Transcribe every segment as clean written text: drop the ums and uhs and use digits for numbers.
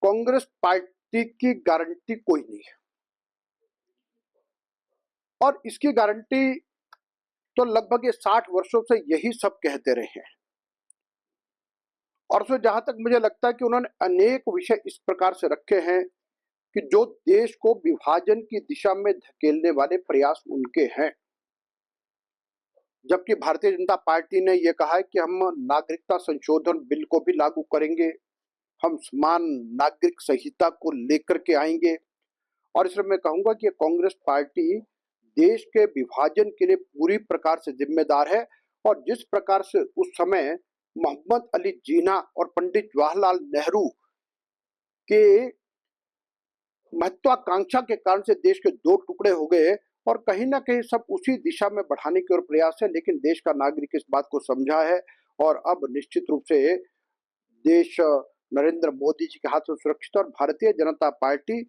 Congress party की guarantee कोई नहीं है, और इसकी गारंटी तो लगभग ये 60 वर्षों से यही सब कहते रहे हैं। और उसमें जहां तक मुझे लगता है कि उन्होंने अनेक विषय इस प्रकार से रखे हैं कि जो देश को विभाजन की दिशा में धकेलने वाले प्रयास उनके हैं। जबकि भारतीय जनता पार्टी ने यह कहा है कि हम नागरिकता संशोधन बिल को भी लागू करेंगे, हम समान नागरिक संहिता को लेकर के आएंगे। और इसमें मैं कहूंगा कि कांग्रेस पार्टी देश के विभाजन के लिए पूरी प्रकार से जिम्मेदार है, और जिस प्रकार से उस समय मोहम्मद अली जिन्ना और पंडित जवाहरलाल नेहरू के महत्वाकांक्षा के कारण से देश के दो टुकड़े हो गए, और कहीं ना कहीं सब उसी दिशा में बढ़ाने की ओर प्रयास है। लेकिन देश का नागरिक इस बात को समझा है, और अब निश्चित रूप से देश नरेंद्र मोदी जी के हाथ में सुरक्षित है। और भारतीय जनता पार्टी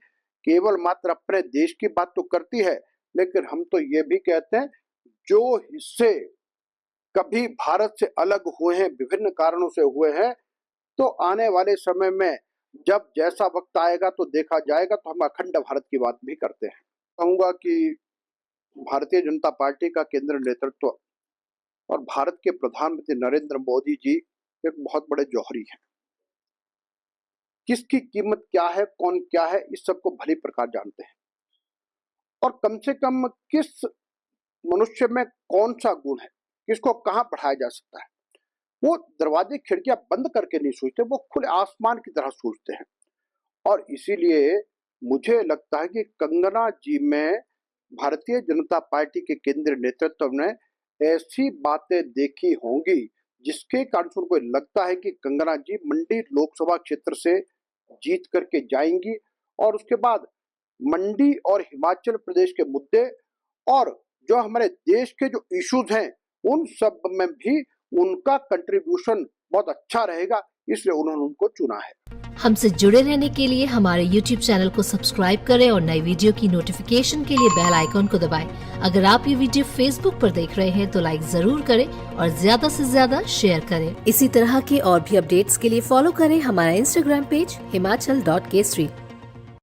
केवल मात्र अपने देश की बात तो करती है, लेकिन हम तो ये भी कहते हैं जो हिस्से कभी भारत से अलग हुए हैं, विभिन्न कारणों से हुए हैं, तो आने वाले समय में जब जैसा वक्त आएगा तो देखा जाएगा, तो हम अखंड भारत की बात भी करते हैं। कहूंगा कि भारतीय जनता पार्टी का केंद्र नेतृत्व और भारत के प्रधानमंत्री नरेंद्र मोदी जी एक बहुत बड़े जौहरी हैं। किसकी कीमत क्या है, कौन क्या है, इस सबको भली प्रकार जानते हैं। और कम से कम किस मनुष्य में कौन सा गुण है, किसको कहां बढ़ाया जा सकता है, वो दरवाजे खिड़कियां बंद करके नहीं सोचते, वो खुले आसमान की तरह सोचते हैं। और इसीलिए मुझे लगता है कि कंगना जी में भारतीय जनता पार्टी के केंद्रीय नेतृत्व ने ऐसी बातें देखी होंगी जिसके कारण से उनको लगता है कि कंगना जी मंडी लोकसभा क्षेत्र से जीत करके जाएंगी, और उसके बाद मंडी और हिमाचल प्रदेश के मुद्दे और जो हमारे देश के जो इश्यूज हैं उन सब में भी उनका कंट्रीब्यूशन बहुत अच्छा रहेगा, इसलिए उन्होंने उनको चुना है। हमसे जुड़े रहने के लिए हमारे YouTube चैनल को सब्सक्राइब करें और नई वीडियो की नोटिफिकेशन के लिए बेल आइकॉन को दबाएं। अगर आप ये वीडियो Facebook पर देख रहे हैं तो लाइक जरूर करें और ज्यादा से ज्यादा शेयर करें। इसी तरह के और भी अपडेट्स के लिए फॉलो करें हमारा Instagram पेज himachal.kesari।